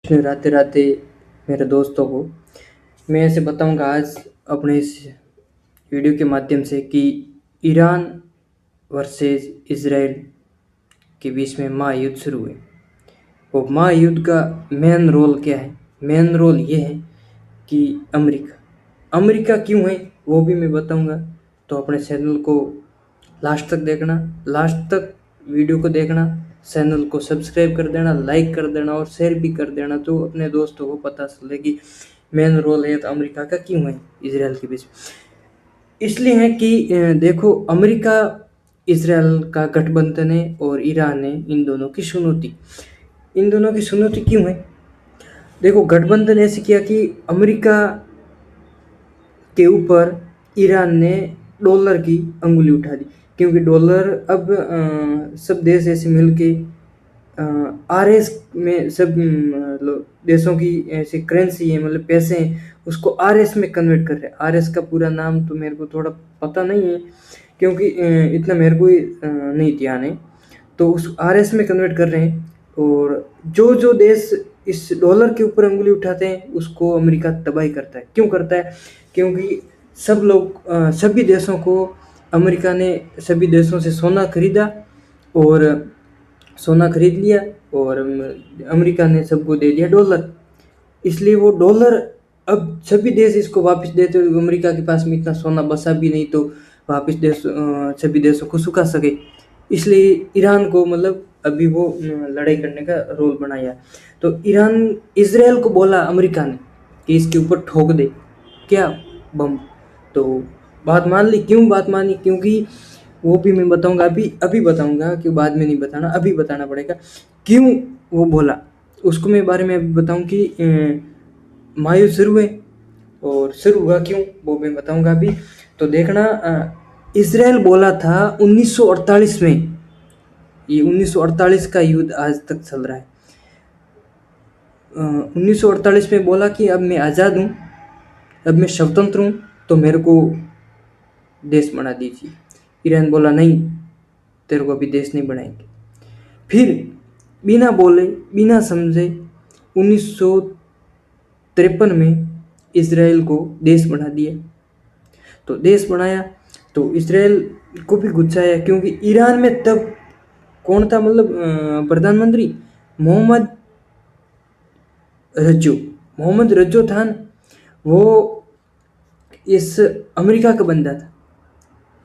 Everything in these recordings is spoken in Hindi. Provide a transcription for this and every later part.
राधे राधे मेरे दोस्तों को। मैं ऐसे बताऊंगा आज अपने इस वीडियो के माध्यम से कि ईरान वर्सेस इसराइल के बीच में महायुद्ध शुरू हुए। वो महायुद्ध का मेन रोल क्या है? मेन रोल ये है कि अमेरिका अमेरिका क्यों है वो भी मैं बताऊंगा। तो अपने चैनल को लास्ट तक देखना, लास्ट तक वीडियो को देखना, चैनल को सब्सक्राइब कर देना, लाइक कर देना और शेयर भी कर देना, तो अपने दोस्तों को पता चले कि मेन रोल है तो अमेरिका का क्यों है इसराइल के बीच। इसलिए है कि देखो, अमेरिका इसराइल का गठबंधन है और ईरान है। इन दोनों की चुनौती क्यों है? देखो, गठबंधन ऐसे किया कि अमेरिका के ऊपर ईरान ने डॉलर की अंगुली उठा दी, क्योंकि डॉलर अब सब देश ऐसे मिलके आरएस में सब देशों की ऐसी करेंसी है, मतलब पैसे हैं, उसको आरएस में कन्वर्ट कर रहे हैं। आरएस का पूरा नाम तो मेरे को थोड़ा पता नहीं है, क्योंकि इतना मेरे को नहीं ध्यान है। तो उस आरएस में कन्वर्ट कर रहे हैं, और जो देश इस डॉलर के ऊपर अंगुली उठाते हैं उसको अमेरिका तबाही करता है। क्यों करता है? क्योंकि सब लोग सभी देशों को अमेरिका ने सभी देशों से सोना खरीदा और सोना खरीद लिया, और अमेरिका ने सबको दे दिया डॉलर। इसलिए वो डॉलर अब सभी देश इसको वापस देते हुए, अमेरिका के पास में इतना सोना बचा भी नहीं तो वापस सभी देशों को सुखा सके। इसलिए ईरान को मतलब अभी वो लड़ाई करने का रोल बनाया। तो ईरान इसराइल को बोला अमेरिका ने कि इसके ऊपर ठोक दे क्या बम। तो बात मान ली। क्यों बात मानी? क्योंकि वो भी मैं बताऊंगा, अभी बताऊंगा, कि बाद में नहीं बताना, अभी बताना पड़ेगा क्यों वो बोला। उसको मैं बारे में अभी बताऊं कि महायुद्ध शुरू हुए, और शुरू हुआ क्यों वो मैं बताऊंगा अभी। तो देखना, इसराइल बोला था 1948 में, ये 1948 का युद्ध आज तक चल रहा है। 1948 में बोला कि अब मैं आज़ाद हूँ, अब मैं स्वतंत्र हूँ, तो मेरे को देश बना दीजिए। ईरान बोला नहीं, तेरे को अभी देश नहीं बनाएंगे। फिर बिना बोले बिना समझे 1953 में इसराइल को देश बना दिया। तो देश बनाया तो इसराइल को भी गुस्सा आया, क्योंकि ईरान में तब कौन था, मतलब प्रधानमंत्री मोहम्मद रज्जो था ना, वो इस अमेरिका का बंदा था।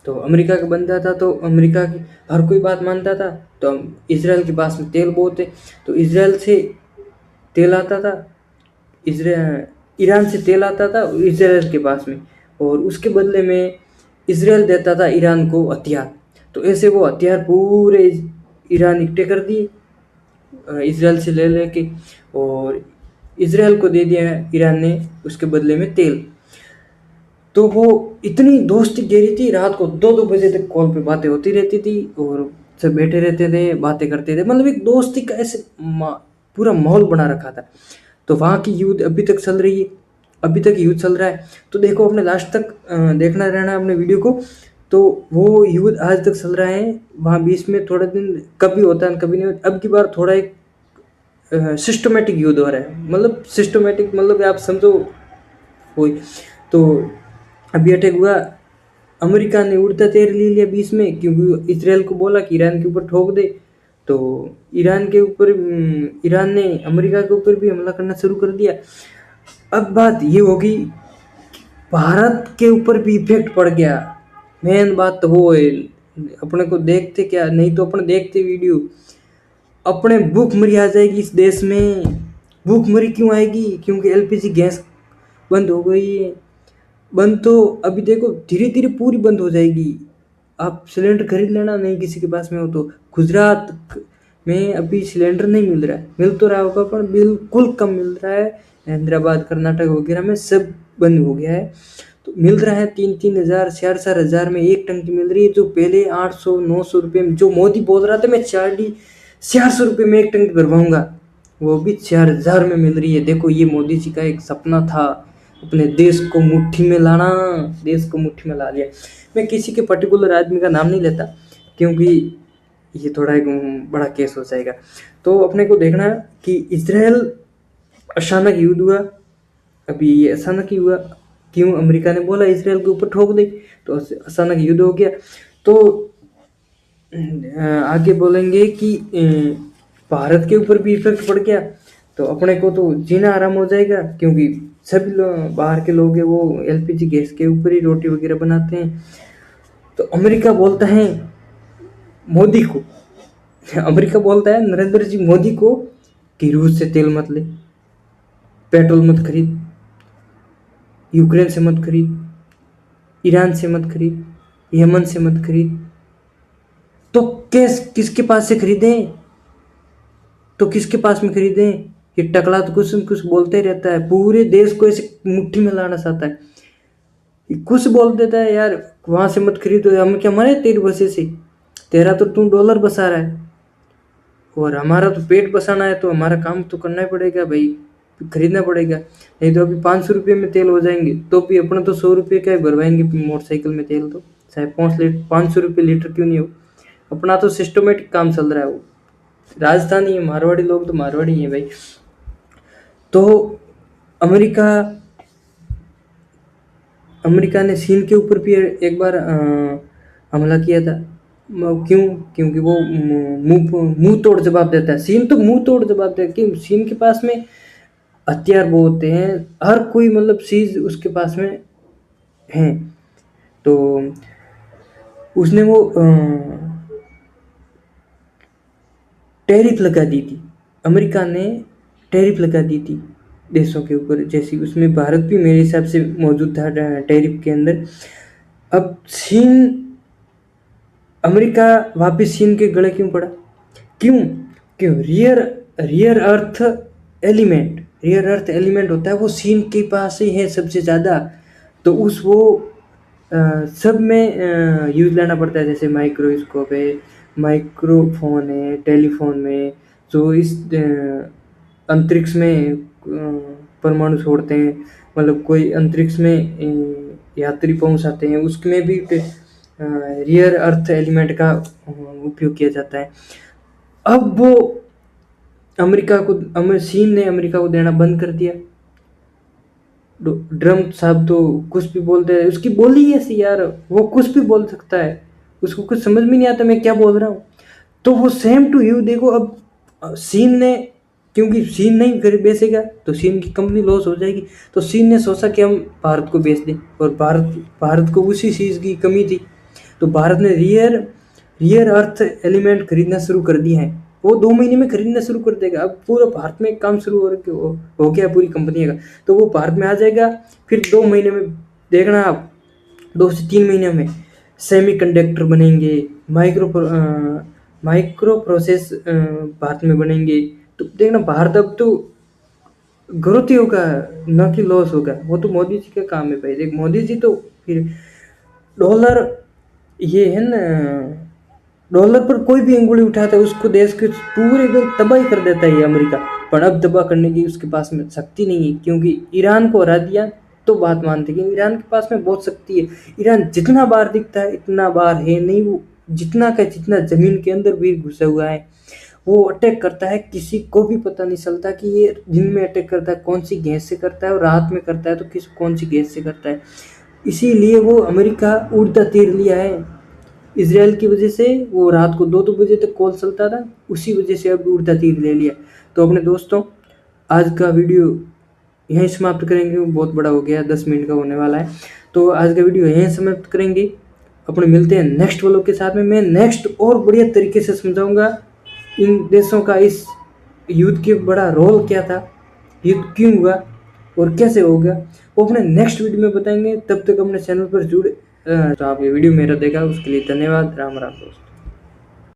तो अमेरिका का बंदा था तो अमेरिका की हर कोई बात मानता था। तो इसराइल के पास में तेल बहुत है, तो इसराइल से तेल आता था, ईरान से तेल आता था इसराइल के पास में, और उसके बदले में इसराइल देता था ईरान को हथियार। तो ऐसे वो हथियार पूरे ईरान इकट्ठे कर दिए इसराइल से ले लेके, और इसराइल को दे दिया ईरान ने उसके बदले में तेल। तो वो इतनी दोस्ती गहरी थी, रात को 2-2 बजे तक कॉल पे बातें होती रहती थी, और सब बैठे रहते थे, बातें करते थे, मतलब एक दोस्ती का ऐसे पूरा माहौल बना रखा था। तो वहाँ की युद्ध अभी तक चल रही है, अभी तक युद्ध चल रहा है। तो देखो, अपने लास्ट तक देखना रहना अपने वीडियो को। तो वो युद्ध आज तक चल रहा है। वहाँ बीच में थोड़ा दिन कभी होता है कभी नहीं होता। अब की बार थोड़ा एक सिस्टमेटिक युद्ध हो रहा है, मतलब सिस्टमेटिक मतलब आप समझो कोई। तो अभी अटैक हुआ, अमेरिका ने उड़ता तेल ले लिया बीच में, क्योंकि इसराइल को बोला कि ईरान के ऊपर ठोक दे। तो ईरान ने अमेरिका के ऊपर भी हमला करना शुरू कर दिया। अब बात ये होगी, भारत के ऊपर भी इफेक्ट पड़ गया। मेन बात तो वो है, अपने को देखते क्या, नहीं तो अपने देखते वीडियो, अपने भूखमरी आ जाएगी इस देश में। भूखमरी क्यों आएगी? क्योंकि एलपीजी गैस बंद हो गई है। बंद तो अभी देखो धीरे धीरे पूरी बंद हो जाएगी। आप सिलेंडर खरीद लेना, नहीं किसी के पास में हो तो। गुजरात में अभी सिलेंडर नहीं मिल रहा है, मिल तो रहा होगा पर बिल्कुल कम मिल रहा है। हैदराबाद, कर्नाटक वगैरह में सब बंद हो गया है। तो मिल रहा है 3-3 हज़ार, 4-4 हज़ार में एक टंकी मिल रही है, जो पहले 800-900 रुपये में, जो मोदी बोल रहा था मैं 400 रुपये में एक टंकी भरवाऊंगा, वो भी 4,000 में मिल रही है। देखो, ये मोदी जी का एक सपना था, अपने देश को मुट्ठी में लाना, देश को मुट्ठी में ला लिया। मैं किसी के पर्टिकुलर आदमी का नाम नहीं लेता, क्योंकि ये थोड़ा एक बड़ा केस हो जाएगा। तो अपने को देखना कि इसराइल अचानक युद्ध हुआ। अभी ये अचानक ही हुआ, क्यों? अमेरिका ने बोला इसराइल के ऊपर ठोक दे, तो अचानक युद्ध हो गया। तो आगे बोलेंगे कि भारत के ऊपर भी इफेक्ट पड़ गया, तो अपने को तो जीना आराम हो जाएगा, क्योंकि सभी लोग बाहर के लोग हैं वो एलपीजी गैस के ऊपर ही रोटी वगैरह बनाते हैं। तो अमेरिका बोलता है मोदी को, अमेरिका बोलता है नरेंद्र जी मोदी को कि रूस से तेल मत ले, पेट्रोल मत खरीद, यूक्रेन से मत खरीद, ईरान से मत खरीद, यमन से मत खरीद। तो किसके पास से खरीदें? तो किसके पास में खरीदें? ये टकला तो कुछ न कुछ बोलते ही रहता है, पूरे देश को ऐसे मुट्ठी में लाना चाहता है। कुछ बोल देता है यार वहां से मत खरीदो, हम क्या मरे तेरी वजह से? तेरा तो तू डॉलर बसा रहा है और हमारा तो पेट बसाना है, तो हमारा काम तो करना ही पड़ेगा भाई, खरीदना पड़ेगा। नहीं तो अभी 500 रुपये में तेल हो जाएंगे, तो भी अपना तो 100 रुपये का ही भरवाएंगे मोटरसाइकिल में तेल, तो चाहे 500 रुपये लीटर क्यों नहीं हो। अपना तो सिस्टमेटिक काम चल रहा है। वो राजस्थानी है, मारवाड़ी लोग तो मारवाड़ी हैं भाई। तो अमेरिका अमेरिका ने चीन के ऊपर भी एक बार हमला किया था। क्यों? क्योंकि वो मुंह तोड़ जवाब देता है। चीन तो मुंह तोड़ जवाब देता है, क्यों? चीन के पास में हथियार बहुत होते हैं, हर कोई मतलब चीज उसके पास में है। तो उसने वो टैरिफ लगा दी थी, अमेरिका ने टैरिफ लगा दी थी देशों के ऊपर, जैसे उसमें भारत भी मेरे हिसाब से मौजूद था टैरिफ के अंदर। अब चीन, अमेरिका वापस चीन के गले क्यों पड़ा? क्यों? क्यों? रियर अर्थ एलिमेंट होता है वो चीन के पास ही है सबसे ज़्यादा। तो उस वो सब में यूज लेना पड़ता है, जैसे माइक्रोस्कोप है, माइक्रोफोन है, टेलीफोन में जो इस अंतरिक्ष में परमाणु छोड़ते हैं, मतलब कोई अंतरिक्ष में यात्री पहुंचाते हैं, उसमें भी रियर अर्थ एलिमेंट का उपयोग किया जाता है। अब वो चीन ने अमेरिका को देना बंद कर दिया। ड्रम्प साहब तो कुछ भी बोलते हैं, उसकी बोली ऐसी यार, वो कुछ भी बोल सकता है, उसको कुछ समझ में नहीं आता मैं क्या बोल रहा हूँ। तो वो सेम टू यू देखो, अब चीन ने, क्योंकि चीन नहीं फिर बेचेगा तो चीन की कंपनी लॉस हो जाएगी, तो चीन ने सोचा कि हम भारत को बेच दें, और भारत को उसी चीज़ की कमी थी, तो भारत ने रियर अर्थ एलिमेंट खरीदना शुरू कर दिया है। वो 2 महीने में खरीदना शुरू कर देगा। अब पूरा भारत में काम शुरू हो गया पूरी कंपनी का, तो वो भारत में आ जाएगा। फिर 2 महीने में देखना आप, 2 से 3 महीने में सेमीकंडक्टर बनेंगे, माइक्रो प्रोसेस भारत में बनेंगे। तो देखना भारत अब तो ग्रोथ ही होगा, न कि लॉस होगा। वो तो मोदी जी का काम है भाई। देख मोदी जी तो फिर डॉलर, ये है ना, डॉलर पर कोई भी अंगुली उठाता है उसको देश के पूरे को तबाही कर देता है ये अमेरिका। पर अब तबाह करने की उसके पास में शक्ति नहीं है, क्योंकि ईरान को हरा दिया तो बात मानते हैं। ईरान के पास में बहुत शक्ति है। ईरान जितना बार दिखता है इतना बार है नहीं, वो जितना का जितना जमीन के अंदर भी घुसा हुआ है। वो अटैक करता है, किसी को भी पता नहीं चलता कि ये दिन में अटैक करता है कौन सी गैस से करता है, और रात में करता है तो कौन सी गैस से करता है। इसीलिए वो अमेरिका उड़ता तीर लिया है इसराइल की वजह से। वो रात को 2-2 बजे तक कॉल चलता था, उसी वजह से अब उड़ता तीर ले लिया। तो अपने दोस्तों, आज का वीडियो यहीं समाप्त करेंगे, बहुत बड़ा हो गया, 10 मिनट का होने वाला है। तो आज का वीडियो यहीं समाप्त करेंगे, अपने मिलते हैं नेक्स्ट व्लॉग के साथ में। मैं नेक्स्ट और बढ़िया तरीके से समझाऊंगा इन देशों का इस युद्ध के बड़ा रोल क्या था, युद्ध क्यों हुआ और कैसे होगा, वो अपने नेक्स्ट वीडियो में बताएंगे। तब तक अपने चैनल पर जुड़े। तो आप ये वीडियो मेरा देखा उसके लिए धन्यवाद। राम राम दोस्तों।